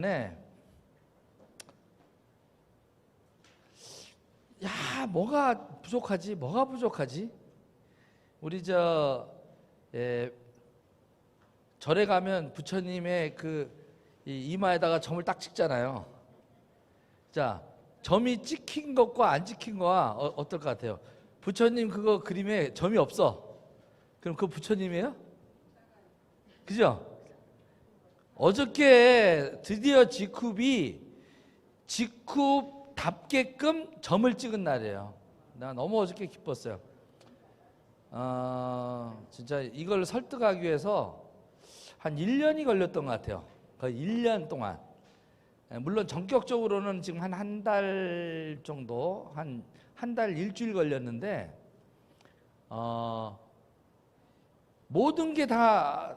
네. 야, 뭐가 부족하지? 뭐가 부족하지? 우리 예, 절에 가면 부처님의 이 이마에다가 점을 딱 찍잖아요. 자, 점이 찍힌 것과 안 찍힌 거와 어떨 것 같아요? 부처님 그거 그림에 점이 없어. 그럼 그거 부처님이에요? 그죠? 어저께 드디어 직굽답게끔 점을 찍은 날이에요. 나 너무 어저께 기뻤어요. 진짜 이걸 설득하기 위해서 한 1년이 걸렸던 것 같아요. 거의 1년 동안. 물론 전격적으로는 지금 한 달 정도, 한 달 일주일 걸렸는데, 모든 게 다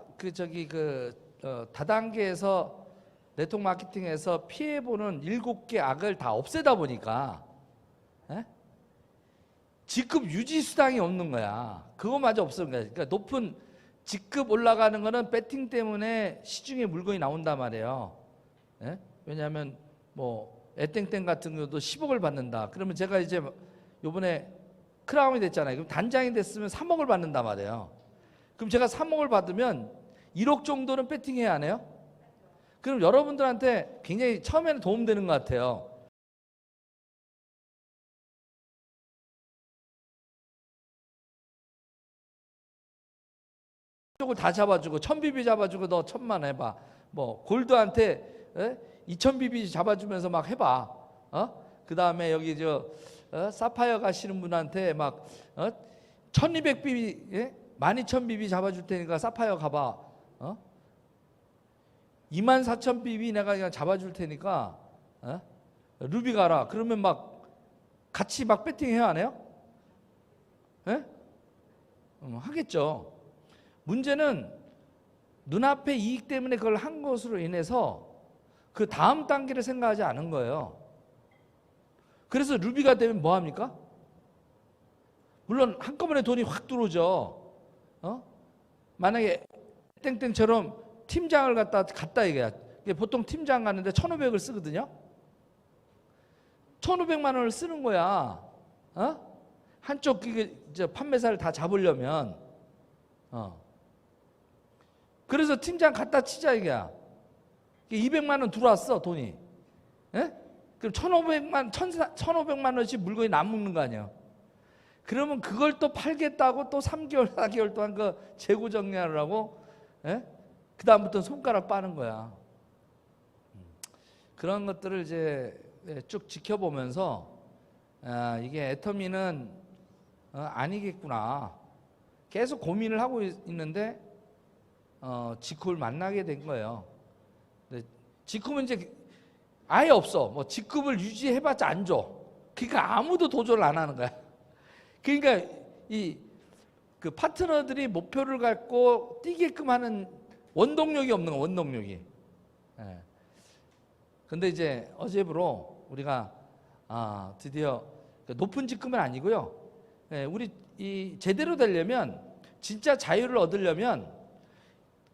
다단계에서 네트워크 마케팅에서 피해보는 7개 악을 다 없애다 보니까 직급 유지 수당이 없는 거야. 그거마저 없는 거야. 그러니까 높은 직급 올라가는 거는 배팅 때문에 시중에 물건이 나온단 말이에요. 왜냐하면 뭐 에땡땡 같은 경우도 10억을 받는다. 그러면 제가 이제 요번에 크라운이 됐잖아요. 그럼 단장이 됐으면 3억을 받는단 말이에요. 그럼 제가 3억을 받으면 1억 정도는 배팅해야 하네요. 그럼 여러분들한테 굉장히 처음에는 도움되는 것 같아요. 쪽을 다 잡아주고 1000BB 잡아주고 너 1000만 해봐. 뭐 골드한테 2000BB 잡아주면서 막 해봐. 그 다음에 여기 사파이어 가시는 분한테 막 1200BB 12000BB 잡아줄 테니까 사파이어 가봐. 24000BB 내가 그냥 잡아줄 테니까 루비 가라. 그러면 막 같이 막 배팅해야 하네요? 하겠죠. 문제는 눈앞의 이익 때문에 그걸 한 것으로 인해서 그 다음 단계를 생각하지 않은 거예요. 그래서 루비가 되면 뭐 합니까? 물론 한꺼번에 돈이 확 들어오죠. 만약에 땡땡처럼 팀장을 갔다 얘기야. 보통 팀장 가는데 1,500을 쓰거든요. 1,500만 원을 쓰는 거야. 한쪽 판매사를 다 잡으려면. 그래서 팀장 갖다 치자 이게야. 200만 원 들어왔어 돈이. 그럼 1,500만 원씩 물건이 남는 거 아니야. 그러면 그걸 또 팔겠다고 또 3개월 4개월 동안 그 재고 정리하느라고 그 다음부터는 손가락 빠는 거야. 그런 것들을 이제 쭉 지켜보면서 이게 애터미는 아니겠구나 계속 고민을 하고 있는데 직후를 만나게 된 거예요. 직후는 이제 아예 없어. 뭐 직급을 유지해봤자 안 줘. 그러니까 아무도 도전을 안 하는 거야. 그러니까 그 파트너들이 목표를 갖고 뛰게끔 하는 원동력이 없는 거야. 원동력이. 근데 이제 어제부로 우리가 드디어 높은 직급은 아니고요. 우리 제대로 되려면 진짜 자유를 얻으려면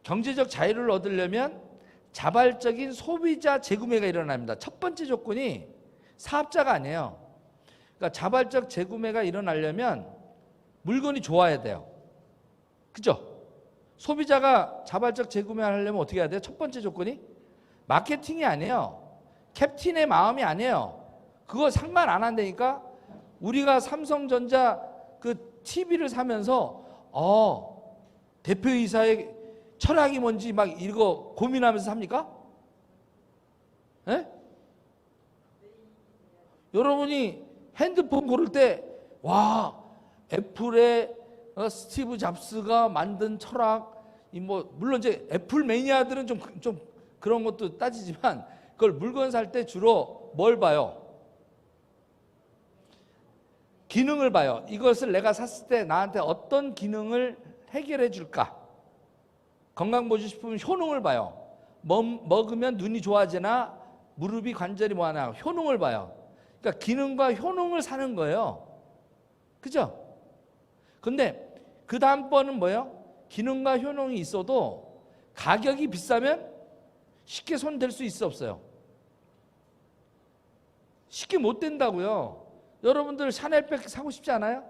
경제적 자유를 얻으려면 자발적인 소비자 재구매가 일어납니다. 첫 번째 조건이 사업자가 아니에요. 그러니까 자발적 재구매가 일어나려면 물건이 좋아야 돼요. 그죠? 소비자가 자발적 재구매를 하려면 어떻게 해야 돼요? 첫 번째 조건이 마케팅이 아니에요. 캡틴의 마음이 아니에요. 그거 상관 안 한다니까. 우리가 삼성전자 그 TV를 사면서 대표이사의 철학이 뭔지 막 이거 고민하면서 삽니까? 여러분이 핸드폰 고를 때 와 애플의 스티브 잡스가 만든 철학 물론 이제 애플 매니아들은 좀 그런 것도 따지지만 그걸 물건 살 때 주로 뭘 봐요? 기능을 봐요. 이것을 내가 샀을 때 나한테 어떤 기능을 해결해 줄까? 건강보조식품 효능을 봐요. 먹으면 눈이 좋아지나 무릎이 관절이 뭐하나 효능을 봐요. 그러니까 기능과 효능을 사는 거예요. 그죠? 근데 그 다음번은 뭐예요? 기능과 효능이 있어도 가격이 비싸면 쉽게 손 댈 수 있어 없어요? 쉽게 못 된다고요. 여러분들 샤넬백 사고 싶지 않아요?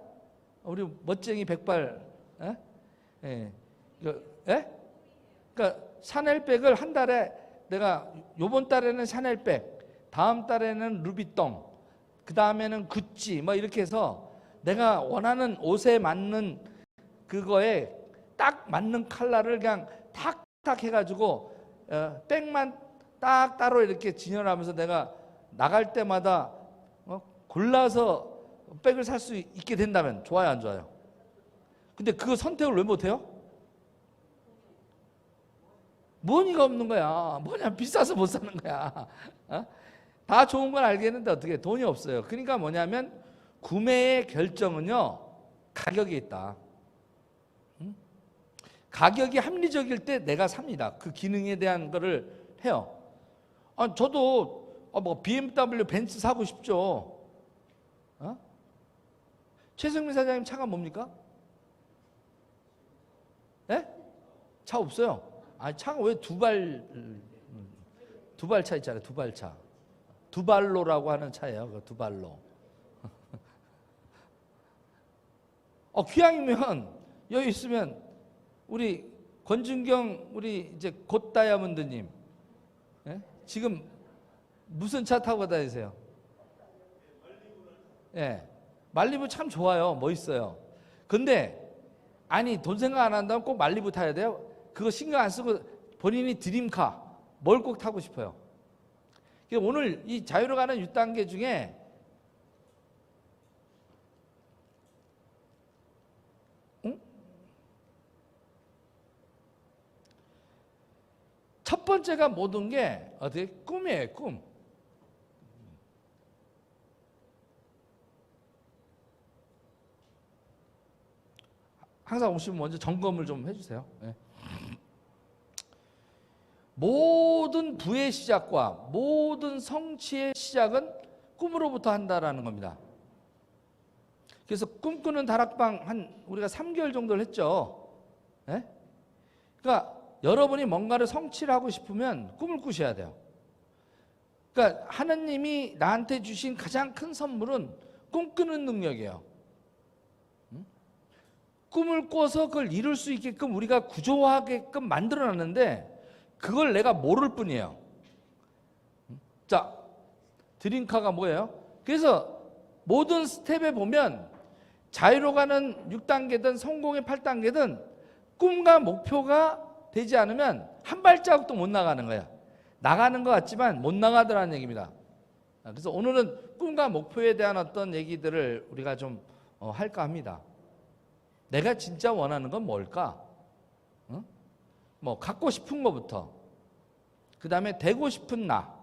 우리 멋쟁이 백발, 예? 예. 예? 그러니까 샤넬백을 한 달에 내가 요번 달에는 샤넬백, 다음 달에는 루비똥, 그 다음에는 구찌 뭐 이렇게 해서 내가 원하는 옷에 맞는 그거에 딱 맞는 컬러를 그냥 탁탁 해가지고 백만 딱 따로 이렇게 진열하면서 내가 나갈 때마다 골라서 백을 살 수 있게 된다면 좋아요, 안 좋아요? 근데 그 선택을 왜 못해요? 머니가 없는 거야. 뭐냐, 비싸서 못 사는 거야. 어? 다 좋은 건 알겠는데 어떻게 돈이 없어요. 그러니까 뭐냐면 구매의 결정은요, 가격에 있다. 가격이 합리적일 때 내가 삽니다. 그 기능에 대한 거를 해요. 저도 뭐 BMW 벤츠 사고 싶죠. 최승민 사장님 차가 뭡니까? 예? 차 없어요. 차가 왜 두발차 있잖아요. 두발차. 두발로라고 하는 차예요. 그 두발로. 귀향이면 여기 있으면 우리 권준경 우리 이제 곧 다이아몬드님, 예? 지금 무슨 차 타고 다니세요? 예, 말리부 참 좋아요. 멋있어요. 근데 아니 돈 생각 안 한다면 꼭 말리부 타야 돼요? 그거 신경 안 쓰고 본인이 드림카 뭘 꼭 타고 싶어요? 오늘 이 자유로 가는 6단계 중에 첫 번째가 모든 게 어떻게 꿈이에요, 꿈. 항상 오시면 먼저 점검을 좀 해주세요. 네. 모든 부의 시작과 모든 성취의 시작은 꿈으로부터 한다라는 겁니다. 그래서 꿈꾸는 다락방 우리가 3개월 정도를 했죠. 네? 그러니까 여러분이 뭔가를 성취를 하고 싶으면 꿈을 꾸셔야 돼요. 그러니까 하느님이 나한테 주신 가장 큰 선물은 꿈꾸는 능력이에요. 꿈을 꿔서 그걸 이룰 수 있게끔 우리가 구조화하게끔 만들어놨는데 그걸 내가 모를 뿐이에요. 자, 드림카가 뭐예요? 그래서 모든 스텝에 보면 자유로 가는 6단계든 성공의 8단계든 꿈과 목표가 되지 않으면 한 발자국도 못 나가는 거야. 나가는 것 같지만 못 나가더라는 얘기입니다. 그래서 오늘은 꿈과 목표에 대한 어떤 얘기들을 우리가 좀 할까 합니다. 내가 진짜 원하는 건 뭘까? 뭐 갖고 싶은 것부터, 그 다음에 되고 싶은 나,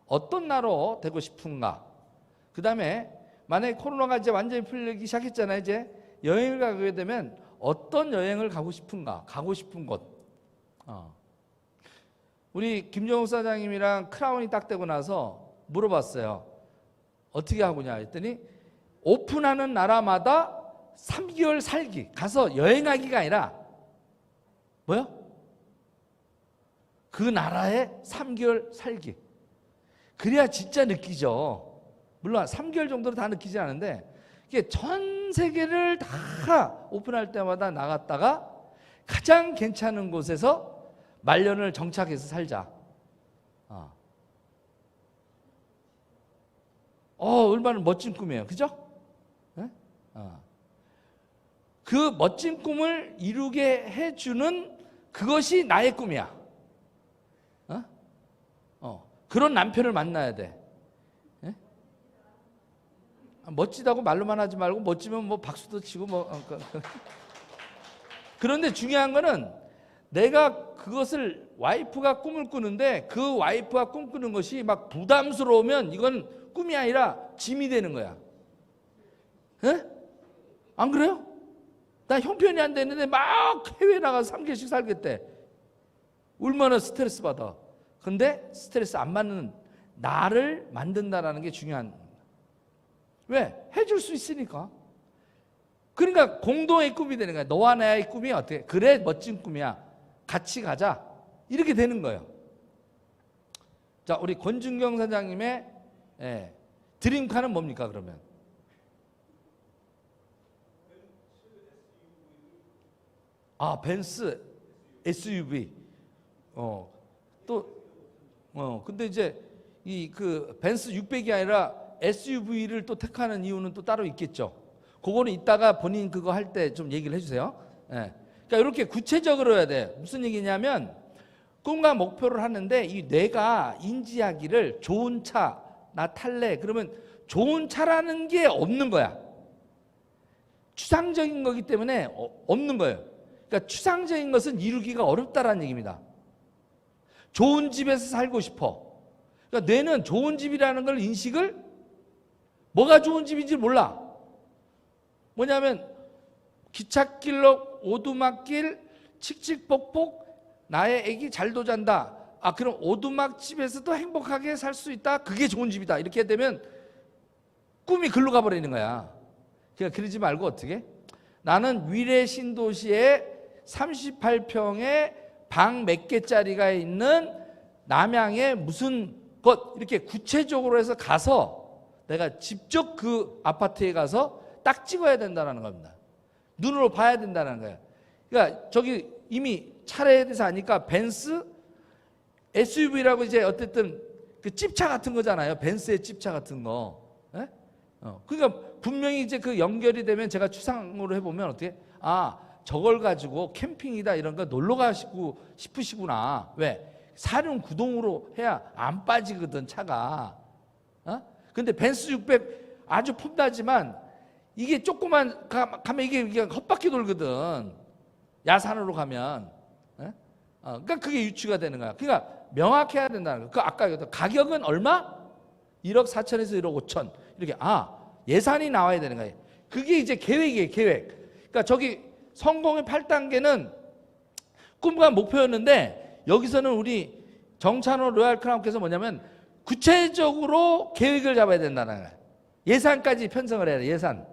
어떤 나로 되고 싶은가, 그 다음에 만약에 코로나가 이제 완전히 풀리기 시작했잖아요. 이제 여행을 가게 되면 어떤 여행을 가고 싶은가, 가고 싶은 곳. 우리 김정욱 사장님이랑 크라운이 딱 되고 나서 물어봤어요. 어떻게 하고냐 했더니 오픈하는 나라마다 3개월 살기, 가서 여행하기가 아니라 뭐요? 그 나라에 3개월 살기. 그래야 진짜 느끼죠. 물론 3개월 정도로 다 느끼지 않은데 이게 전 세계를 다 오픈할 때마다 나갔다가 가장 괜찮은 곳에서 말년을 정착해서 살자. 얼마나 멋진 꿈이에요. 그죠? 네? 그 멋진 꿈을 이루게 해주는 그것이 나의 꿈이야. 그런 남편을 만나야 돼. 네? 멋지다고 말로만 하지 말고 멋지면 뭐 박수도 치고 뭐. 그런데 중요한 거는 내가 그것을 와이프가 꿈을 꾸는데 그 와이프가 꿈꾸는 것이 막 부담스러우면 이건 꿈이 아니라 짐이 되는 거야. 에? 안 그래요? 나 형편이 안 되는데 막 해외 나가서 3개월씩 살겠대. 얼마나 스트레스 받아. 근데 스트레스 안 받는 나를 만든다라는 게 중요한. 왜? 해줄 수 있으니까. 그러니까 공동의 꿈이 되는 거야. 너와 나의 꿈이 어떻게? 그래 멋진 꿈이야. 같이 가자. 이렇게 되는 거예요. 자, 우리 권준경 사장님의 드림카는 뭡니까 그러면? 아, 벤츠 SUV. 근데 이제 이 그 벤츠 600이 아니라 SUV를 또 택하는 이유는 또 따로 있겠죠. 그거는 이따가 본인 그거 할 때 좀 얘기를 해주세요. 그러니까 이렇게 구체적으로 해야 돼. 무슨 얘기냐면 꿈과 목표를 하는데 이 뇌가 인지하기를 좋은 차, 나 탈래. 그러면 좋은 차라는 게 없는 거야. 추상적인 거기 때문에 없는 거예요. 그러니까 추상적인 것은 이루기가 어렵다라는 얘기입니다. 좋은 집에서 살고 싶어. 그러니까 뇌는 좋은 집이라는 걸 인식을 뭐가 좋은 집인지 몰라. 뭐냐면 기찻길로 오두막길 칙칙폭폭 나의 애기 잘도 잔다. 아, 그럼 오두막집에서도 행복하게 살 수 있다. 그게 좋은 집이다. 이렇게 되면 꿈이 글로 가버리는 거야. 그러니까 그러지 말고 어떻게? 나는 위례 신도시에 38평에 방 몇 개짜리가 있는 남양의 무슨 것 이렇게 구체적으로 해서 가서 내가 직접 그 아파트에 가서 딱 찍어야 된다는 겁니다. 눈으로 봐야 된다는 거예요. 그러니까 저기 이미 차례에 대해서 아니까 벤츠 SUV라고 이제 어쨌든 그 찝차 같은 거잖아요. 벤츠의 찝차 같은 거. 그러니까 분명히 이제 그 연결이 되면 제가 추상으로 해보면 어떻게? 아, 저걸 가지고 캠핑이다 이런 거 놀러 가시고 싶으시구나. 왜? 사륜구동으로 해야 안 빠지거든 차가. 근데 벤츠 600 아주 폼나지만 이게 조그만 가면 이게 헛바퀴 돌거든. 야산으로 가면. 그러니까 그게 유추가 되는 거야. 그러니까 명확해야 된다는 거야. 그 아까 얘기했던 가격은 얼마? 1억 4천에서 1억 5천. 이렇게 예산이 나와야 되는 거예요. 그게 이제 계획이에요, 계획. 그러니까 저기 성공의 8단계는 꿈과 목표였는데 여기서는 우리 정찬호 로얄 크라운께서 뭐냐면 구체적으로 계획을 잡아야 된다는 거예요. 예산까지 편성을 해야 돼, 예산.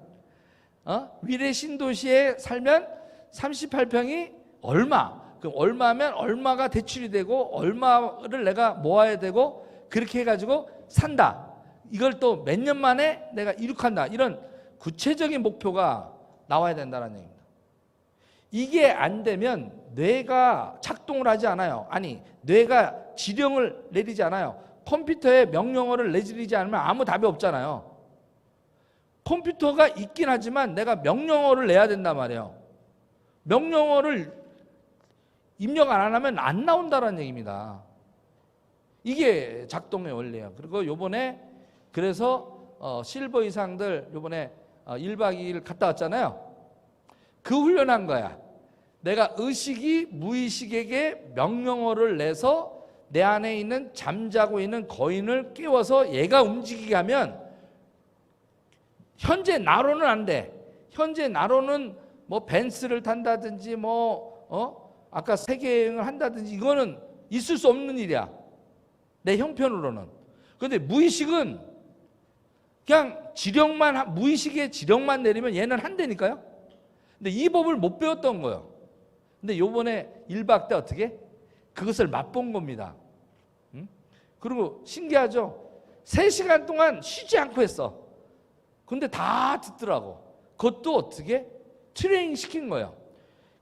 위례 신도시에 살면 38평이 얼마? 그럼 얼마면 얼마가 대출이 되고 얼마를 내가 모아야 되고 그렇게 해가지고 산다. 이걸 또 몇 년 만에 내가 이룩한다. 이런 구체적인 목표가 나와야 된다는 얘기입니다. 이게 안 되면 뇌가 작동을 하지 않아요. 아니, 뇌가 지령을 내리지 않아요. 컴퓨터에 명령어를 내리지 않으면 아무 답이 없잖아요. 컴퓨터가 있긴 하지만 내가 명령어를 내야 된단 말이에요. 명령어를 입력 안 하면 안 나온다는 얘기입니다. 이게 작동의 원리예요. 그리고 요번에 그래서 실버 이상들 요번에 1박 2일 갔다 왔잖아요. 그 훈련한 거야. 내가 의식이 무의식에게 명령어를 내서 내 안에 있는 잠자고 있는 거인을 깨워서 얘가 움직이게 하면 현재 나로는 안 돼. 현재 나로는 뭐 벤츠를 탄다든지 아까 세계여행을 한다든지 이거는 있을 수 없는 일이야. 내 형편으로는. 그런데 무의식은 그냥 지령만 무의식의 지령만 내리면 얘는 한다니까요. 근데 이 법을 못 배웠던 거예요. 근데 요번에 1박 때 어떻게? 그것을 맛본 겁니다. 그리고 신기하죠? 3시간 동안 쉬지 않고 했어. 근데 다 듣더라고. 그것도 어떻게? 트레이닝 시킨 거예요.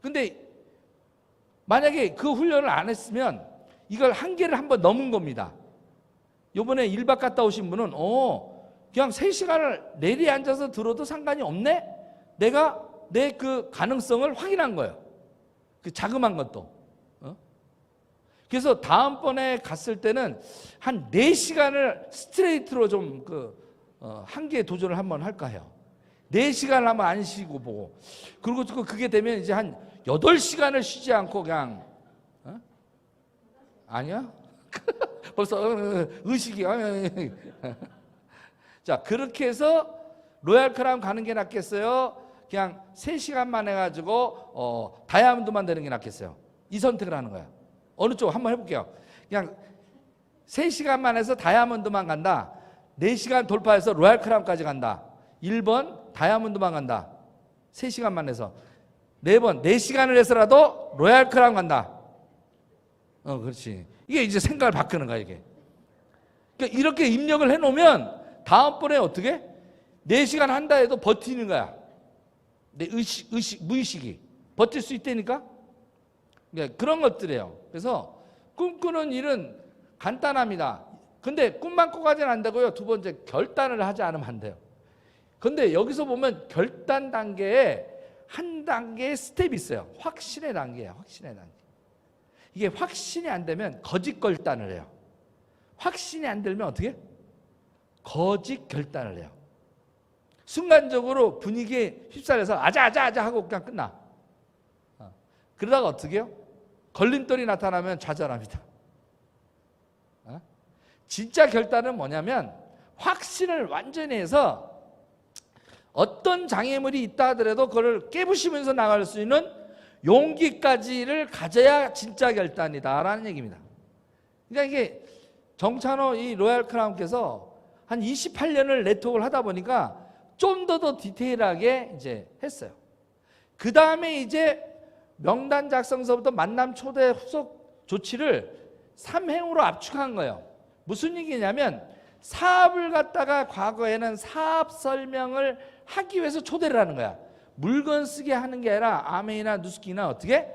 근데 만약에 그 훈련을 안 했으면 이걸 한계를 한번 넘은 겁니다. 요번에 1박 갔다 오신 분은 그냥 3시간을 내리에 앉아서 들어도 상관이 없네? 내가 내 그 가능성을 확인한 거예요. 그 자그만 것도. 그래서 다음번에 갔을 때는 한 4시간을 스트레이트로 좀 한계에 도전을 한번 할까 해요. 4시간을 한번 안 쉬고 보고. 그리고 그게 되면 이제 한 8시간을 쉬지 않고 그냥 아니야? 벌써 의식이 자, 그렇게 해서 로얄 크라운 가는 게 낫겠어요? 그냥 3시간만 해가지고 다이아몬드만 되는 게 낫겠어요? 이 선택을 하는 거야. 어느 쪽 한번 해볼게요. 그냥 3시간만 해서 다이아몬드만 간다. 4시간 돌파해서 로얄 크라운까지 간다. 1번 다이아몬드만 간다. 3시간만 해서. 4번 4시간을 해서라도 로얄 크라운 간다. 그렇지. 이게 이제 생각을 바꾸는 거야, 이게. 그러니까 이렇게 입력을 해놓으면 다음번에 어떻게 4시간 한다 해도 버티는 거야. 내 무의식이 버틸 수 있다니까. 그러니까 그런 것들이에요. 그래서 꿈꾸는 일은 간단합니다. 근데 꿈만 꿔가지는 안 되고요. 두 번째, 결단을 하지 않으면 안 돼요. 근데 여기서 보면 결단 단계에 한 단계의 스텝이 있어요. 확신의 단계예요. 확신의 단계. 이게 확신이 안 되면 거짓 결단을 해요. 확신이 안 들면 어떻게? 거짓 결단을 해요. 순간적으로 분위기에 휩싸여서 아자 하고 그냥 끝나. 그러다가 어떻게 해요? 걸림돌이 나타나면 좌절합니다. 진짜 결단은 뭐냐면 확신을 완전히 해서 어떤 장애물이 있다 하더라도 그걸 깨부시면서 나갈 수 있는 용기까지를 가져야 진짜 결단이다라는 얘기입니다. 그러니까 이게 정찬호 이 로얄 크라운께서 한 28년을 네트워크를 하다 보니까 좀 더 디테일하게 이제 했어요. 그 다음에 이제 명단 작성서부터 만남 초대 후속 조치를 3행으로 압축한 거예요. 무슨 얘기냐면 사업을 갖다가 과거에는 사업 설명을 하기 위해서 초대를 하는 거야. 물건 쓰게 하는 게 아니라 아메이나 누스키나 어떻게?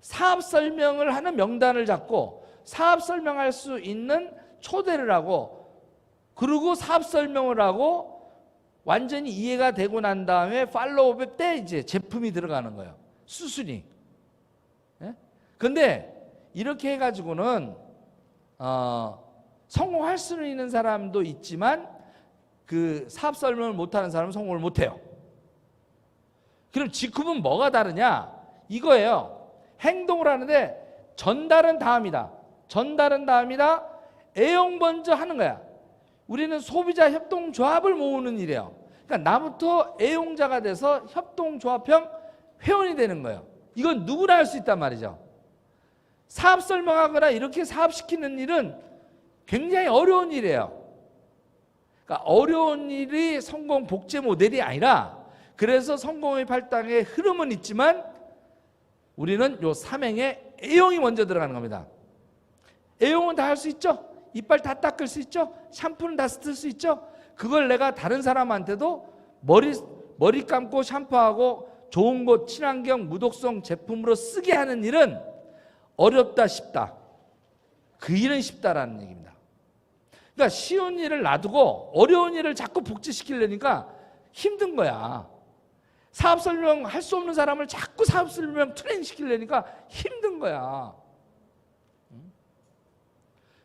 사업 설명을 하는 명단을 잡고 사업 설명할 수 있는 초대를 하고 그리고 사업 설명을 하고 완전히 이해가 되고 난 다음에 팔로우업 때 이제 제품이 들어가는 거예요. 수순이. 예? 근데 이렇게 해가지고는 성공할 수 있는 사람도 있지만 그 사업 설명을 못하는 사람은 성공을 못해요. 그럼 직후는 뭐가 다르냐? 이거예요. 행동을 하는데 전달은 다음이다. 전달은 다음이다. 애용 먼저 하는 거야. 우리는 소비자 협동조합을 모으는 일이에요. 그러니까 나부터 애용자가 돼서 협동조합형 회원이 되는 거예요. 이건 누구나 할 수 있단 말이죠. 사업 설명하거나 이렇게 사업시키는 일은 굉장히 어려운 일이에요. 그러니까 어려운 일이 성공 복제 모델이 아니라 그래서 성공의 8단계의 흐름은 있지만 우리는 요 3행에 애용이 먼저 들어가는 겁니다. 애용은 다 할 수 있죠. 이빨 다 닦을 수 있죠. 샴푸는 다 쓸 수 있죠. 그걸 내가 다른 사람한테도 머리 감고 샴푸하고 좋은 곳 친환경 무독성 제품으로 쓰게 하는 일은 어렵다 쉽다. 그 일은 쉽다라는 얘기입니다. 그러니까 쉬운 일을 놔두고 어려운 일을 자꾸 복제시키려니까 힘든 거야. 사업 설명 할 수 없는 사람을 자꾸 사업 설명 트레이닝 시키려니까 힘든 거야.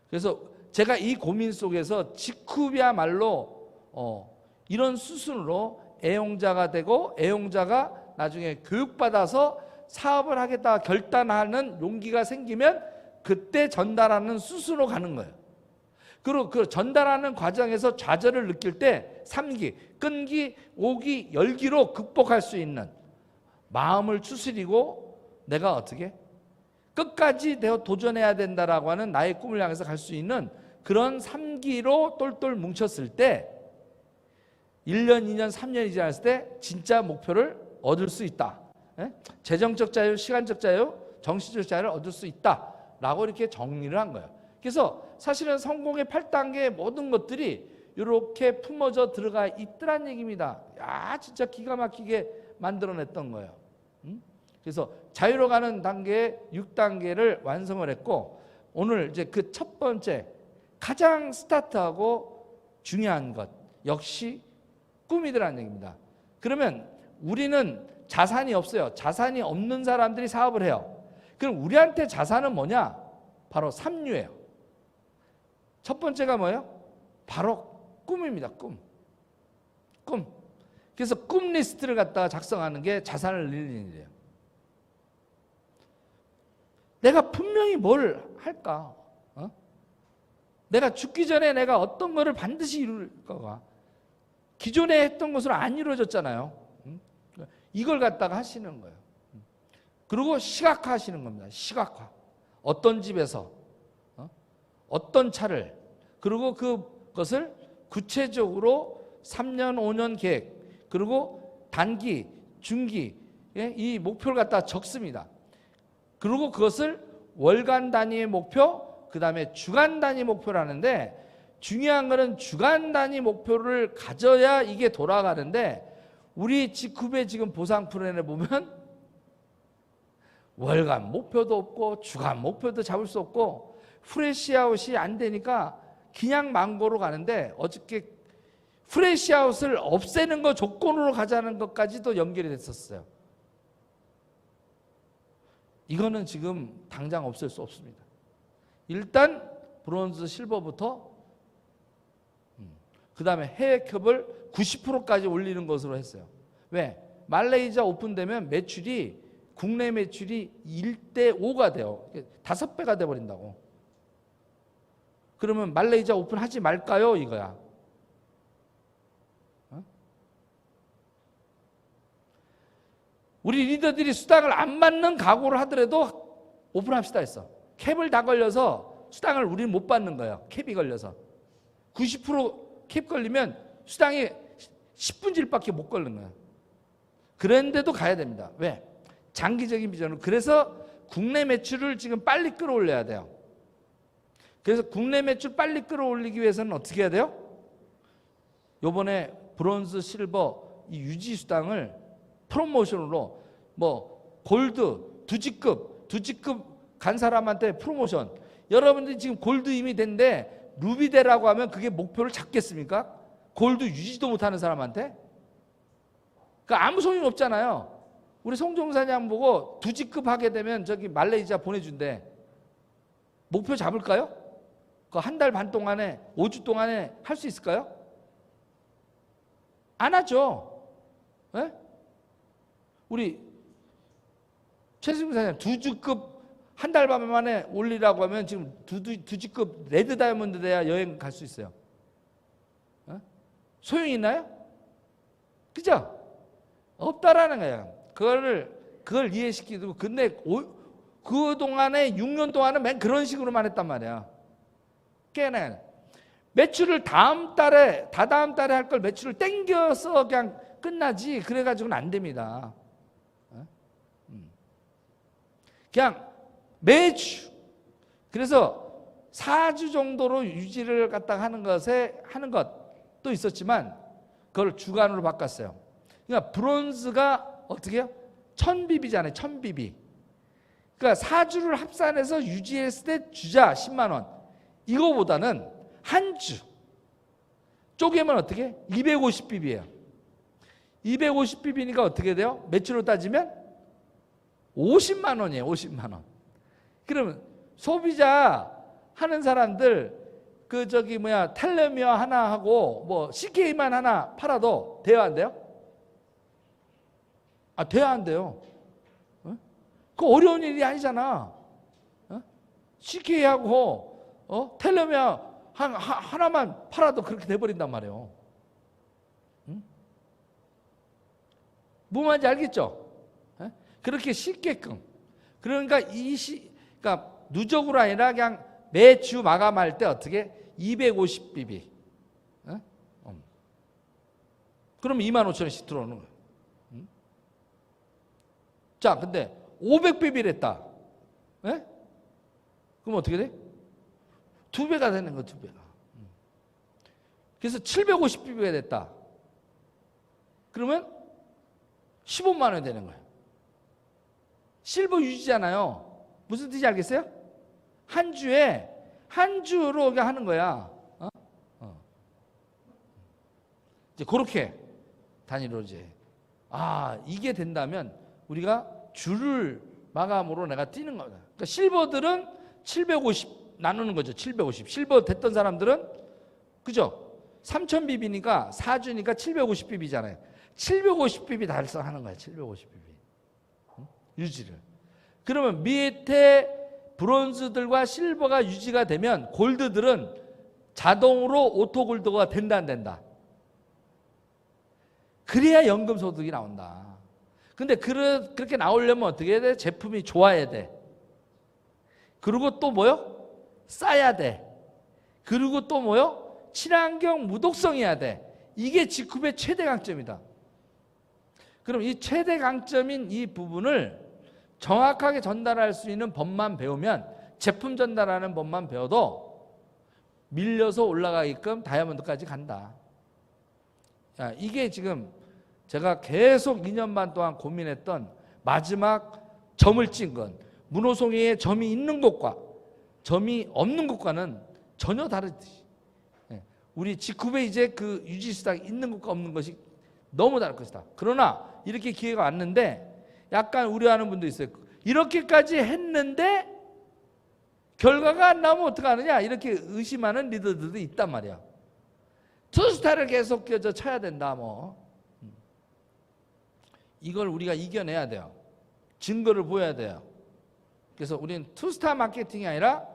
그래서 제가 이 고민 속에서 직후야말로 이런 수순으로 애용자가 되고 애용자가 나중에 교육받아서 사업을 하겠다 결단하는 용기가 생기면 그때 전달하는 수순으로 가는 거예요. 그리고 그 전달하는 과정에서 좌절을 느낄 때 3기, 끈기, 5기, 열기로 극복할 수 있는 마음을 추스리고 내가 어떻게 끝까지 도전해야 된다라고 하는 나의 꿈을 향해서 갈 수 있는 그런 3기로 똘똘 뭉쳤을 때 1년, 2년, 3년이 지났을 때 진짜 목표를 얻을 수 있다. 재정적 자유, 시간적 자유, 정신적 자유를 얻을 수 있다라고 이렇게 정리를 한 거예요. 그래서 사실은 성공의 8단계의 모든 것들이 이렇게 품어져 들어가 있더란 얘기입니다. 야, 진짜 기가 막히게 만들어냈던 거예요. 그래서 자유로 가는 단계의 6단계를 완성을 했고 오늘 이제 그 첫 번째 가장 스타트하고 중요한 것 역시 꿈이더란 얘기입니다. 그러면 우리는 자산이 없어요. 자산이 없는 사람들이 사업을 해요. 그럼 우리한테 자산은 뭐냐? 바로 3류예요. 첫 번째가 뭐예요? 바로 꿈입니다. 꿈. 그래서 꿈 리스트를 갖다가 작성하는 게 자산을 늘리는 일이에요. 내가 분명히 뭘 할까? 내가 죽기 전에 내가 어떤 거를 반드시 이룰 거가 기존에 했던 것으로 안 이루어졌잖아요. 이걸 갖다가 하시는 거예요. 그리고 시각화 하시는 겁니다. 시각화. 어떤 집에서 어떤 차를 그리고 그것을 구체적으로 3년, 5년 계획 그리고 단기, 중기 이 목표를 갖다가 적습니다. 그리고 그것을 월간 단위의 목표 그 다음에 주간 단위 목표를 하는데 중요한 거는 주간 단위 목표를 가져야 이게 돌아가는데, 우리 직후배 지금 보상 프로그램에 보면 월간 목표도 없고 주간 목표도 잡을 수 없고 프레시아웃이 안 되니까 그냥 망고로 가는데, 어저께 프레시아웃을 없애는 거 조건으로 가자는 것까지도 연결이 됐었어요. 이거는 지금 당장 없앨 수 없습니다. 일단 브론즈 실버부터, 그 다음에 해외컵을 90%까지 올리는 것으로 했어요. 왜? 말레이시아 오픈되면 매출이, 국내 매출이 1대5가 돼요. 5배가 돼버린다고. 그러면 말레이시아 오픈 하지 말까요? 이거야. 우리 리더들이 수당을 안 받는 각오를 하더라도 오픈합시다 했어. 캡을 다 걸려서 수당을 우리는 못 받는 거예요. 캡이 걸려서 90% 캡 걸리면 수당이 10분질밖에 못 걸는 거예요. 그런데도 가야 됩니다. 왜? 장기적인 비전으로. 그래서 국내 매출을 지금 빨리 끌어올려야 돼요. 그래서 국내 매출 빨리 끌어올리기 위해서는 어떻게 해야 돼요? 요번에 브론즈, 실버 이 유지 수당을 프로모션으로, 뭐 골드 두 직급 간 사람한테 프로모션. 여러분들이 지금 골드 이미 된데 루비대라고 하면 그게 목표를 잡겠습니까? 골드 유지도 못하는 사람한테? 그러니까 아무 소용이 없잖아요. 우리 송정사장 보고 두 직급 하게 되면 저기 말레이시아 보내준대. 목표 잡을까요? 그 한 달 반 동안에, 5주 동안에 할 수 있을까요? 안 하죠. 네? 우리 최승민 사장 두 직급 한 달 반 만에 올리라고 하면 지금 두 직급 레드 다이아몬드 돼야 여행 갈 수 있어요. 네? 소용이 있나요? 그죠? 없다라는 거예요. 그걸 이해시키고, 근데 그 동안에 6년 동안은 맨 그런 식으로만 했단 말이야. 깨네. 매출을 다다음 달에 할 걸 매출을 땡겨서 그냥 끝나지. 그래가지고는 안 됩니다. 그냥 매주. 그래서 4주 정도로 유지를 갖다가 하는 것도 있었지만, 그걸 주간으로 바꿨어요. 그러니까 브론즈가 어떻게 해요? 1000BB잖아요. 1000BB. 그러니까 4주를 합산해서 유지했을 때 주자 10만 원. 이거보다는 한 주 쪼개면 어떻게 해? 250BB예요. 250BB니까 어떻게 돼요? 매출로 따지면 50만 원이에요. 50만 원. 그러면 소비자 하는 사람들 텔레미어 하나 하고 뭐 CK만 하나 팔아도 돼요, 안 돼요? 돼야 안 돼요. 그 어려운 일이 아니잖아. CK하고 텔레미어 하나만 팔아도 그렇게 돼버린단 말이에요. 뭐 말인지 알겠죠? 그렇게 쉽게끔. 그러니까 그러니까 누적으로 아니라 그냥 매주 마감할 때 어떻게 250BB. 그러면 25,000원씩 들어오는 거예요. 자, 근데 500BB를 했다. 네? 그럼 어떻게 돼? 2배가 되는 거야, 2배가. 그래서 750BB가 됐다. 그러면 15만 원 되는 거예요. 실버 유지잖아요. 무슨 뜻인지 알겠어요? 한 주로 하는 거야. 이제 그렇게 단위로 이제. 이게 된다면 우리가 주를 마감으로 내가 뛰는 거다. 그러니까 실버들은 750 나누는 거죠. 750. 실버 됐던 사람들은, 그죠? 3000BB니까 4주니까 750BB잖아요. 750BB 달성하는 거야. 750BB. 유지를. 그러면 밑에 브론즈들과 실버가 유지가 되면 골드들은 자동으로 오토 골드가 된다, 안 된다? 그래야 연금 소득이 나온다. 근데 그렇게 나오려면 어떻게 해야 돼? 제품이 좋아야 돼. 그리고 또 뭐요? 싸야 돼. 그리고 또 뭐요? 친환경 무독성이어야 돼. 이게 직후의 최대 강점이다. 그럼 이 최대 강점인 이 부분을 정확하게 전달할 수 있는 법만 배우면, 제품 전달하는 법만 배워도 밀려서 올라가게끔 다이아몬드까지 간다. 야, 이게 지금 제가 계속 2년 반 동안 고민했던 마지막 점을 찍은 건, 문호송이에 점이 있는 곳과 점이 없는 곳과는 전혀 다르지. 우리 직후에 이제 그 유지수당 있는 것과 없는 것이 너무 다를 것이다. 그러나 이렇게 기회가 왔는데 약간 우려하는 분도 있어요. 이렇게까지 했는데 결과가 안 나오면 어떡하느냐, 이렇게 의심하는 리더들도 있단 말이야. 투스타를 계속 쳐야 된다 뭐. 이걸 우리가 이겨내야 돼요. 증거를 보여야 돼요. 그래서 우리는 투스타 마케팅이 아니라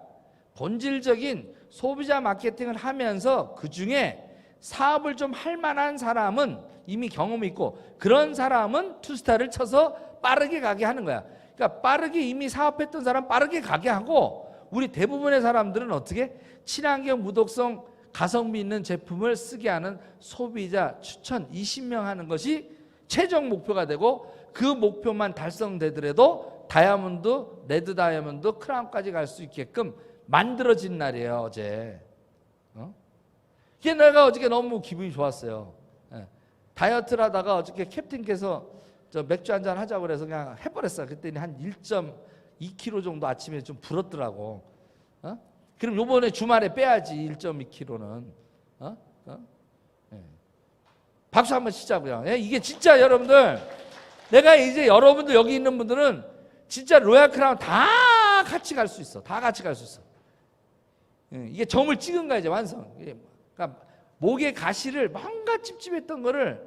본질적인 소비자 마케팅을 하면서 그중에 사업을 좀 할 만한 사람은 이미 경험이 있고, 그런 사람은 투스타를 쳐서 빠르게 가게 하는 거야. 그러니까 빠르게 이미 사업했던 사람 빠르게 가게 하고, 우리 대부분의 사람들은 어떻게? 친환경 무독성 가성비 있는 제품을 쓰게 하는 소비자 추천 20명 하는 것이 최종 목표가 되고, 그 목표만 달성되더라도 다이아몬드, 레드 다이아몬드, 크라운까지 갈 수 있게끔 만들어진 날이에요. 어제. 이게 내가 어저께 너무 기분이 좋았어요. 다이어트를 하다가 어저께 캡틴께서 저 맥주 한잔 하자고 그래서 그냥 해버렸어요. 그랬더니 한 1.2kg 정도 아침에 좀 불었더라고. 그럼 요번에 주말에 빼야지 1.2kg는. 박수 한번 치자고요. 이게 진짜 여러분들, 내가 이제 여러분들 여기 있는 분들은 진짜 로얄 크라운 다 같이 갈 수 있어. 다 같이 갈 수 있어. 이게 점을 찍은 거야 이제 완성. 그러니까 목에 가시를 뭔가 찝찝했던 거를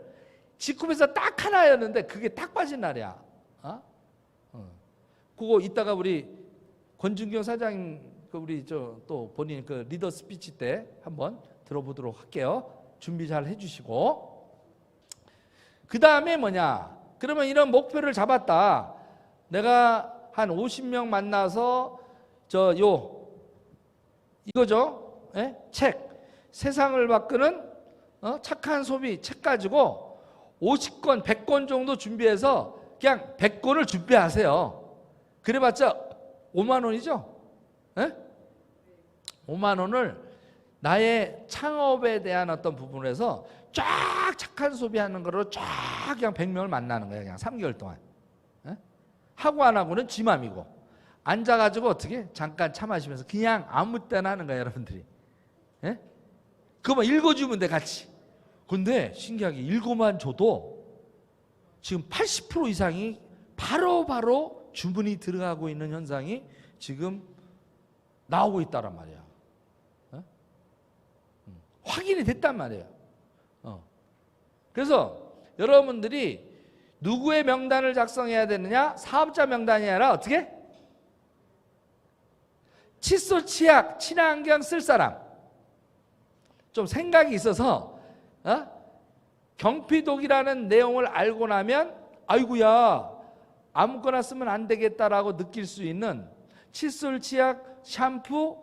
직후에서 딱 하나였는데 그게 딱 빠진 날이야. 그거 이따가 우리 권준경 사장 우리 또 본인 그 리더 스피치 때 한번 들어보도록 할게요. 준비 잘 해주시고. 그 다음에 뭐냐? 그러면 이런 목표를 잡았다. 내가 한 50명 만나서 이거죠? 책. 세상을 바꾸는 착한 소비 책 가지고 50권, 100권 정도 준비해서 그냥 100권을 준비하세요. 그래봤자 5만 원이죠? 5만 원을 나의 창업에 대한 어떤 부분에서 쫙 착한 소비하는 거로 쫙 그냥 100명을 만나는 거예요. 그냥 3개월 동안. 하고 안 하고는 지 맘이고, 앉아가지고 어떻게 잠깐 차 마시면서 그냥 아무 때나 하는 거예요. 여러분들이. 그거만 읽어주면 돼 같이. 근데 신기하게 읽어만 줘도 지금 80% 이상이 바로바로 주문이 들어가고 있는 현상이 지금 나오고 있다란 말이야. 확인이 됐단 말이에요. 그래서 여러분들이 누구의 명단을 작성해야 되느냐? 사업자 명단이 아니라 어떻게? 칫솔, 치약, 친환경 쓸 사람. 좀 생각이 있어서 경피독이라는 내용을 알고 나면 아이고야 아무거나 쓰면 안 되겠다라고 느낄 수 있는 칫솔, 치약, 샴푸,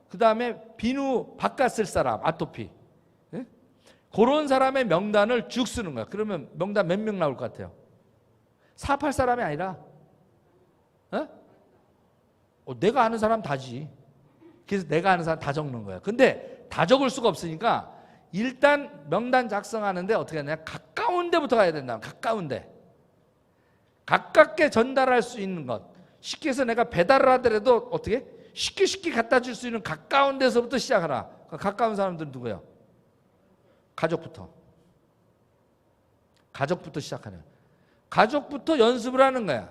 그 다음에 비누 바깥 쓸 사람, 아토피. 그런 사람의 명단을 쭉 쓰는 거야. 그러면 명단 몇 명 나올 것 같아요? 사업할 사람이 아니라 내가 아는 사람 다지. 그래서 내가 아는 사람 다 적는 거야. 근데 다 적을 수가 없으니까 일단 명단 작성하는데 어떻게 하냐? 가까운 데부터 가야 된다. 가까운 데. 가깝게 전달할 수 있는 것. 쉽게 해서 내가 배달을 하더라도 어떻게? 쉽게 갖다 줄 수 있는 가까운 데서부터 시작하라. 가까운 사람들은 누구예요? 가족부터 시작하는. 가족부터 연습을 하는 거야.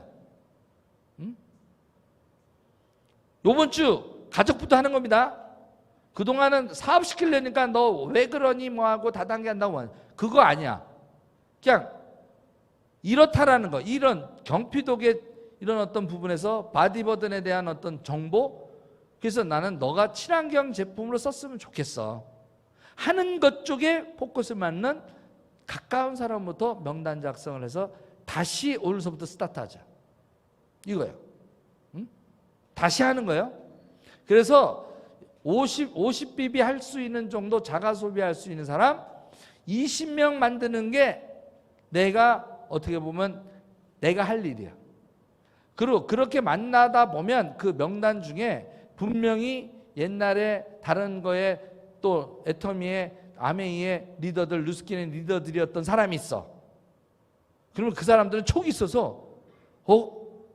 요번 주 가족부터 하는 겁니다. 그동안은 사업 시키려니까 너 왜 그러니 뭐하고 다단계 한다고 하는. 그거 아니야. 그냥 이렇다라는 거. 이런 경피독의 이런 어떤 부분에서 바디버든에 대한 어떤 정보. 그래서 나는 너가 친환경 제품으로 썼으면 좋겠어 하는 것 쪽에 포커스를 맞는 가까운 사람부터 명단 작성을 해서 다시 오늘서부터 스타트하자. 이거예요. 다시 하는 거예요. 그래서 50BB 할 수 있는 정도 자가 소비할 수 있는 사람 20명 만드는 게 내가 어떻게 보면 내가 할 일이야. 그리고 그렇게 만나다 보면 그 명단 중에 분명히 옛날에 다른 거에 또 애터미의 아메이의 리더들, 루스킨의 리더들이었던 사람이 있어. 그러면 그 사람들은 촉이 있어서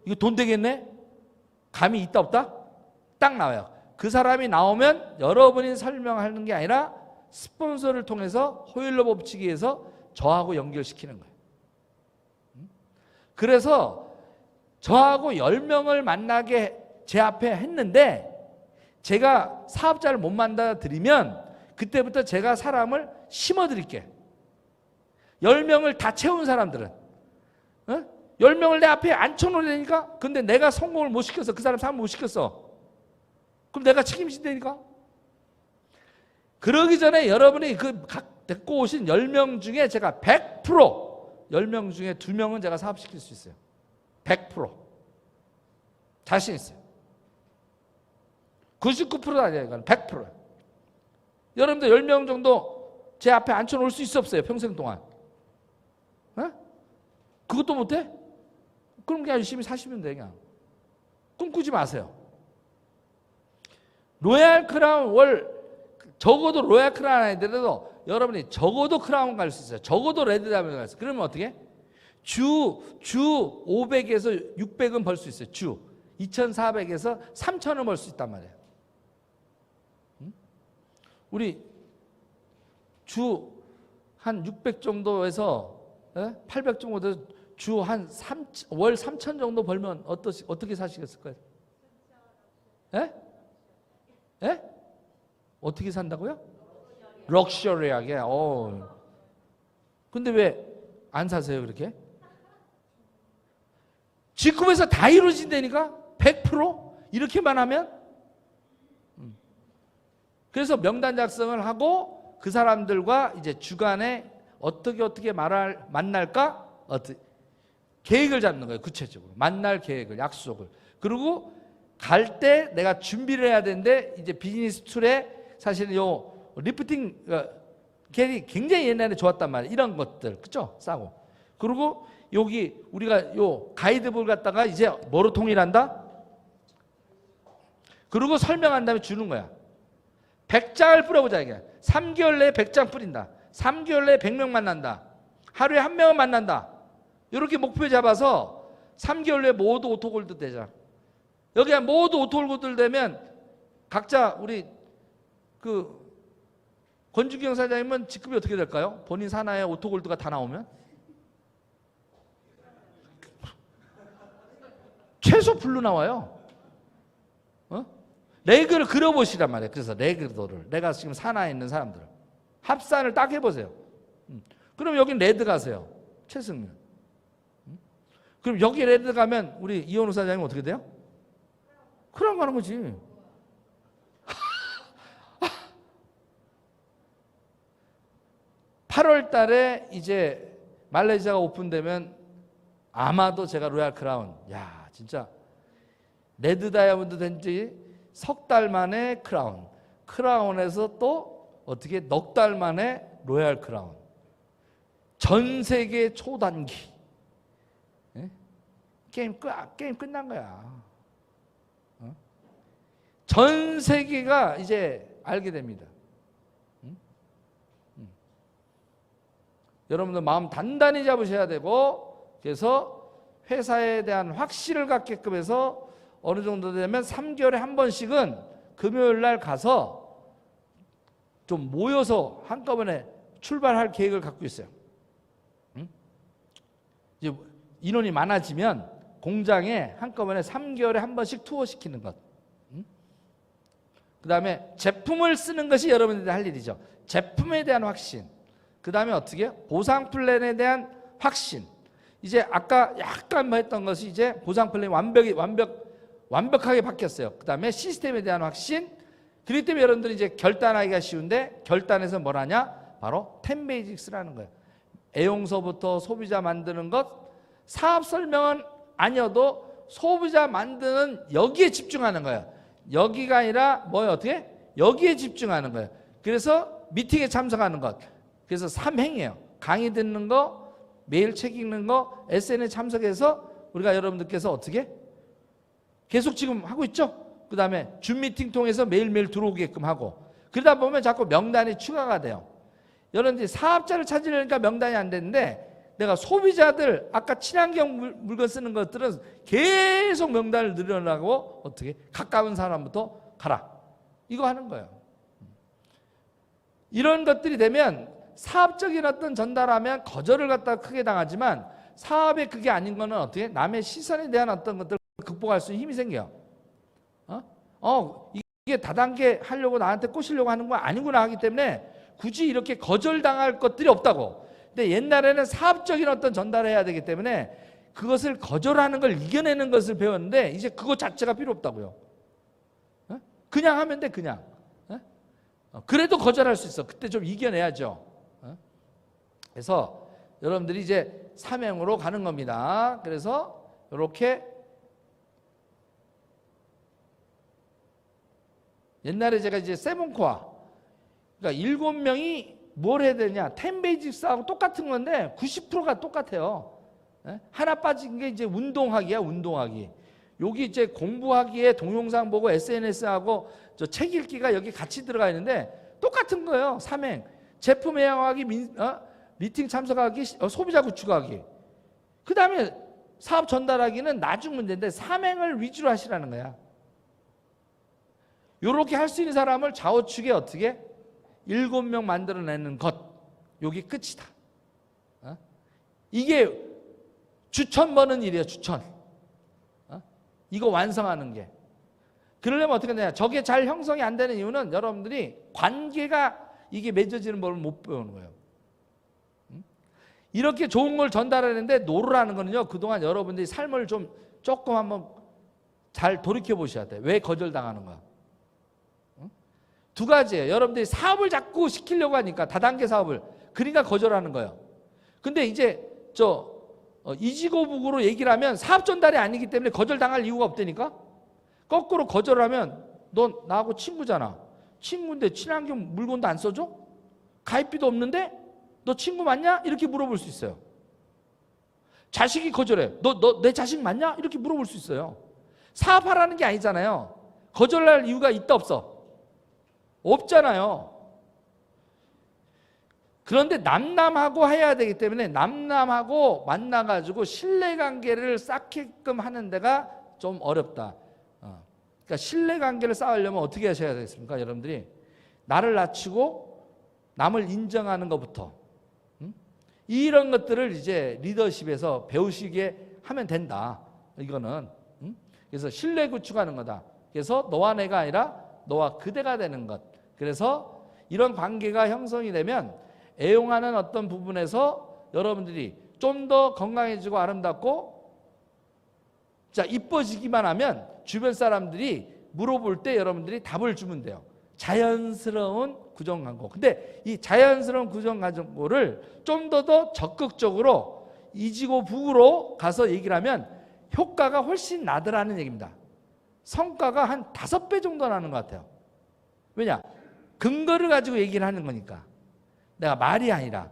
이거 돈 되겠네? 감이 있다 없다? 딱 나와요. 그 사람이 나오면 여러분이 설명하는 게 아니라 스폰서를 통해서 호일러 법칙에서 저하고 연결시키는 거예요. 그래서 저하고 10명을 만나게 제 앞에 했는데 제가 사업자를 못 만나 드리면 그때부터 제가 사람을 심어 드릴게. 10명을 다 채운 사람들은 10명을 내 앞에 앉혀놓으니까 근데 내가 성공을 못 시켰어. 그 사람 못 시켰어. 그럼 내가 책임진다니까. 그러기 전에 여러분이 데리고 오신 10명 중에 제가 100% 10명 중에 2명은 제가 사업시킬 수 있어요. 100% 자신 있어요. 99%도 아니에요. 이건 100%. 여러분들 10명 정도 제 앞에 앉혀놓을 수 있어 없어요? 평생 동안. 그것도 못해? 그럼 그냥 열심히 사시면 돼. 그냥 꿈꾸지 마세요. 로얄 크라운 적어도 로얄 크라운 아니더라도 여러분이 적어도 크라운 갈 수 있어요. 적어도 레드 다이아몬드 갈 수 있어요. 그러면 어떻게? 주 500에서 600은 벌 수 있어요. 주 2400에서 3000은 벌 수 있단 말이에요. 우리 주 한 600 정도에서 800 정도 주 한 월 3000 정도 벌면 어떻게 사시겠을까요? 예? 어떻게 산다고요? 럭셔리하게. 근데 왜 안 사세요 그렇게? 지금에서 다 이루어진다니까? 100% 이렇게만 하면? 그래서 명단 작성을 하고 그 사람들과 이제 주간에 어떻게 만날까? 계획을 잡는 거예요. 구체적으로 만날 계획을, 약속을. 그리고 갈 때 내가 준비를 해야 되는데 이제 비즈니스 툴에 사실은 요 리프팅 겔이 굉장히 옛날에 좋았단 말이에요. 이런 것들 그죠? 싸고. 그리고 여기 우리가 요 가이드북을 갖다가 이제 뭐로 통일한다? 그리고 설명한 다음에 주는 거야. 100장을 뿌려보자 이게. 3개월 내에 100장 뿌린다. 3개월 내에 100명 만난다. 하루에 1명은 만난다. 이렇게 목표 잡아서 3개월 내에 모두 오토골드 되자. 여기 모두 오토골드 되면 각자 우리 권주경 사장님은 직급이 어떻게 될까요? 본인 산하에 오토골드가 다 나오면? 최소 블루 나와요. 레그를 그려보시란 말이에요. 그래서 레그도를 내가 지금 산하에 있는 사람들 합산을 딱 해보세요. 그럼 여긴 레드 가세요. 최승면. 그럼 여기 레드 가면 우리 이현우 사장님 어떻게 돼요? 크라운 가는 거지. 8월 달에 이제 말레이시아가 오픈되면 아마도 제가 로얄 크라운, 야 진짜 레드 다이아몬드 된 지 석 달 만에 크라운에서 또 어떻게 넉 달 만에 로얄 크라운, 전 세계 초단기. 게임 끝난 거야. 전 세계가 이제 알게 됩니다. 여러분들 마음 단단히 잡으셔야 되고, 그래서 회사에 대한 확신을 갖게끔 해서 어느 정도 되면 3개월에 한 번씩은 금요일 날 가서 좀 모여서 한꺼번에 출발할 계획을 갖고 있어요. 이제 인원이 많아지면 공장에 한꺼번에 3개월에 한 번씩 투어 시키는 것. 그 다음에 제품을 쓰는 것이 여러분들이 할 일이죠. 제품에 대한 확신. 그 다음에 어떻게 해요? 보상 플랜에 대한 확신. 이제 아까 약간 했던 것이 이제 보상 플랜이 완벽하게 바뀌었어요. 그 다음에 시스템에 대한 확신. 그렇기 때문에 여러분들이 이제 결단하기가 쉬운데, 결단해서 뭘 하냐? 바로 10 베이직스라는 거예요. 애용서부터 소비자 만드는 것, 사업 설명은 아니어도 소비자 만드는 여기에 집중하는 거예요. 여기가 아니라 뭐예요? 어떻게? 여기에 집중하는 거예요. 그래서 미팅에 참석하는 것. 그래서 3행이에요. 강의 듣는 거, 메일 책 읽는 거, SNS에 참석해서 우리가 여러분들께서 어떻게? 계속 지금 하고 있죠? 그 다음에 줌 미팅 통해서 매일매일 들어오게끔 하고, 그러다 보면 자꾸 명단이 추가가 돼요. 여러분들이 사업자를 찾으려니까 명단이 안 되는데, 내가 소비자들, 아까 친환경 물건 쓰는 것들은 계속 명단을 늘려나가고 어떻게 가까운 사람부터 가라, 이거 하는 거예요. 이런 것들이 되면 사업적인 어떤 전달하면 거절을 갖다가 크게 당하지만, 사업에 그게 아닌 거는 어떻게 남의 시선에 대한 어떤 것들을 극복할 수 있는 힘이 생겨요. 이게 다단계 하려고 나한테 꼬시려고 하는 거 아니구나 하기 때문에 굳이 이렇게 거절당할 것들이 없다고. 근데 옛날에는 사업적인 어떤 전달을 해야 되기 때문에 그것을 거절하는 걸 이겨내는 것을 배웠는데, 이제 그거 자체가 필요 없다고요. 그냥 하면 돼, 그냥. 그래도 거절할 수 있어. 그때 좀 이겨내야죠. 그래서 여러분들이 이제 사명으로 가는 겁니다. 그래서 이렇게 옛날에 제가 이제 세븐코아, 그러니까 7명이 뭘 해야 되냐, 10베이직스하고 똑같은 건데 90%가 똑같아요. 하나 빠진 게 이제 운동하기야, 운동하기. 여기 이제 공부하기에 동영상 보고 SNS하고 저 책 읽기가 여기 같이 들어가 있는데 똑같은 거예요. 사명. 제품 회항하기, 미팅 참석하기, 소비자 구축하기. 그 다음에 사업 전달하기는 나중 문제인데 사명을 위주로 하시라는 거야. 이렇게 할 수 있는 사람을 좌우측에 어떻게 7명 만들어내는 것, 여기 끝이다. 이게 주천 버는 일이에요. 주천. 이거 완성하는 게. 그러려면 어떻게 되냐, 저게 잘 형성이 안 되는 이유는 여러분들이 관계가 이게 맺어지는 법을 못 배우는 거예요. 이렇게 좋은 걸 전달하는데 노르라는 거는요, 그동안 여러분들이 삶을 좀 조금 한번 잘 돌이켜 보셔야 돼요. 왜 거절당하는 거야? 두 가지예요. 여러분들이 사업을 자꾸 시키려고 하니까, 다단계 사업을, 그러니까 거절하는 거예요. 근데 이제 이지고북으로 얘기를 하면 사업 전달이 아니기 때문에 거절당할 이유가 없다니까. 거꾸로 거절하면 너 나하고 친구잖아. 친구인데 친환경 물건도 안 써줘? 가입비도 없는데? 너 친구 맞냐? 이렇게 물어볼 수 있어요. 자식이 거절해. 너 내 자식 맞냐? 이렇게 물어볼 수 있어요. 사업하라는 게 아니잖아요. 거절할 이유가 있다 없어? 없잖아요. 그런데 남남하고 해야 되기 때문에 남남하고 만나가지고 신뢰관계를 쌓게끔 하는 데가 좀 어렵다. 그러니까 신뢰관계를 쌓으려면 어떻게 하셔야 되겠습니까? 여러분들이 나를 낮추고 남을 인정하는 것부터, 이런 것들을 이제 리더십에서 배우시게 하면 된다. 이거는. 그래서 신뢰 구축하는 거다. 그래서 너와 내가 아니라 너와 그대가 되는 것. 그래서 이런 관계가 형성이 되면 애용하는 어떤 부분에서 여러분들이 좀 더 건강해지고 아름답고, 자, 이뻐지기만 하면 주변 사람들이 물어볼 때 여러분들이 답을 주면 돼요. 자연스러운 구정광고. 근데 이 자연스러운 구정광고를 좀 더 적극적으로 이지고 북으로 가서 얘기를 하면 효과가 훨씬 나더라는 얘기입니다. 성과가 한 5배 정도 나는 것 같아요. 왜냐? 근거를 가지고 얘기를 하는 거니까. 내가 말이 아니라.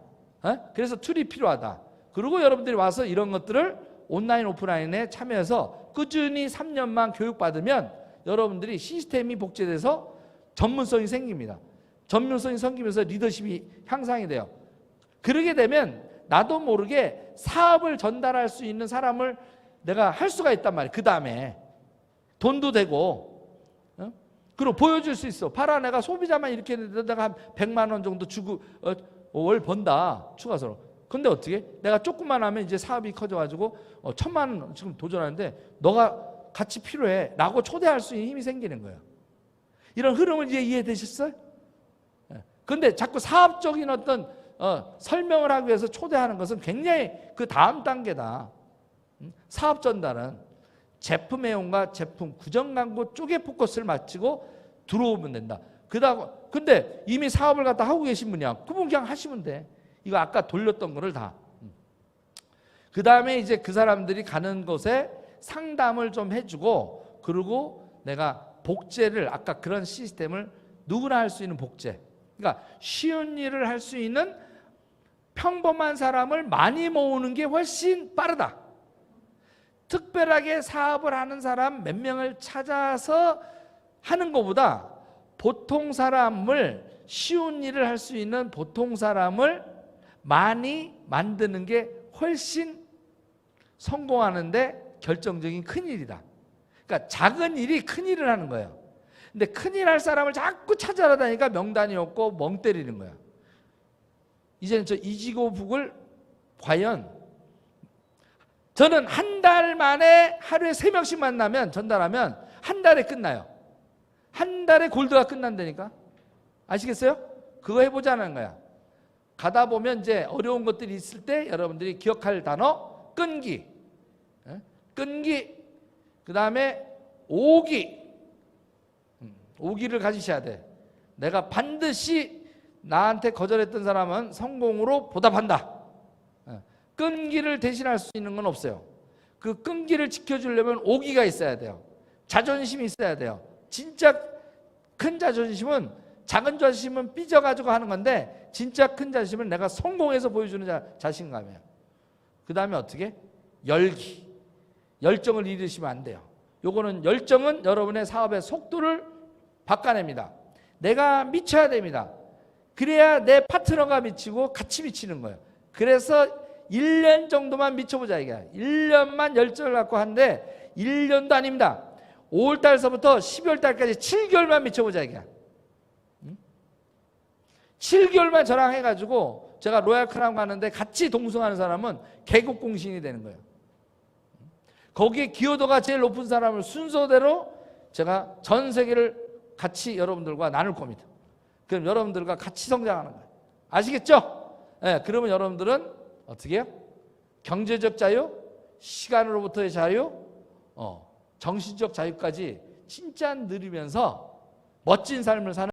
그래서 툴이 필요하다. 그리고 여러분들이 와서 이런 것들을 온라인 오프라인에 참여해서 꾸준히 3년만 교육받으면 여러분들이 시스템이 복제돼서 전문성이 생깁니다. 전문성이 생기면서 리더십이 향상이 돼요. 그러게 되면 나도 모르게 사업을 전달할 수 있는 사람을 내가 할 수가 있단 말이에요. 그 다음에 돈도 되고, 그리고 보여줄 수 있어. 봐라, 내가 소비자만 이렇게 내가 한 100만 원 정도 주고 월 번다, 추가서로. 근데 어떻게? 내가 조금만 하면 이제 사업이 커져가지고 1000만 원 지금 도전하는데 너가 같이 필요해 라고 초대할 수 있는 힘이 생기는 거예요. 이런 흐름을 이제 이해되셨어요? 근데 자꾸 사업적인 어떤 설명을 하기 위해서 초대하는 것은 굉장히 그 다음 단계다. 사업 전달은 제품 애용과 제품 구정 광고 쪽에 포커스를 맞추고 들어오면 된다. 근데 이미 사업을 갖다 하고 계신 분이야. 그분 그냥 하시면 돼. 이거 아까 돌렸던 거를 다. 그 다음에 이제 그 사람들이 가는 곳에 상담을 좀 해주고, 그리고 내가 복제를, 아까 그런 시스템을 누구나 할 수 있는 복제. 그러니까 쉬운 일을 할 수 있는 평범한 사람을 많이 모으는 게 훨씬 빠르다. 특별하게 사업을 하는 사람 몇 명을 찾아서 하는 것보다 보통 사람을 쉬운 일을 할 수 있는 보통 사람을 많이 만드는 게 훨씬 성공하는데 결정적인 큰 일이다. 그러니까 작은 일이 큰 일을 하는 거예요. 근데 큰 일 할 사람을 자꾸 찾아다니까 명단이 없고 멍 때리는 거야. 이제는 저 이지고북을 과연 저는 한 달 만에 하루에 3명씩 만나면 전달하면 한 달에 끝나요. 한 달에 골드가 끝난다니까. 아시겠어요? 그거 해보자는 거야. 가다 보면 이제 어려운 것들이 있을 때 여러분들이 기억할 단어 끈기, 끈기, 그 다음에 오기, 오기를 가지셔야 돼. 내가 반드시 나한테 거절했던 사람은 성공으로 보답한다. 끈기를 대신할 수 있는 건 없어요. 그 끈기를 지켜주려면 오기가 있어야 돼요. 자존심이 있어야 돼요. 진짜 큰 자존심은, 작은 자존심은 삐져가지고 하는 건데 진짜 큰 자존심은 내가 성공해서 보여주는 자신감이에요. 그 다음에 어떻게? 열기, 열정을 잃으시면 안 돼요. 요거는 열정은 여러분의 사업의 속도를 바꿔냅니다. 내가 미쳐야 됩니다. 그래야 내 파트너가 미치고 같이 미치는 거예요. 그래서 1년 정도만 미쳐보자 이게. 1년만 열정을 갖고 하는데 1년도 아닙니다. 5월달서부터 12월달까지 7개월만 미쳐보자 이게. 7개월만 저랑 해가지고 제가 로얄 크라운 가는데 같이 동승하는 사람은 개국공신이 되는 거예요. 거기에 기여도가 제일 높은 사람을 순서대로 제가 전 세계를 같이 여러분들과 나눌 겁니다. 그럼 여러분들과 같이 성장하는 거예요. 아시겠죠? 네, 그러면 여러분들은 어떻게 해요? 경제적 자유, 시간으로부터의 자유, 정신적 자유까지 진짜 누리면서 멋진 삶을 사는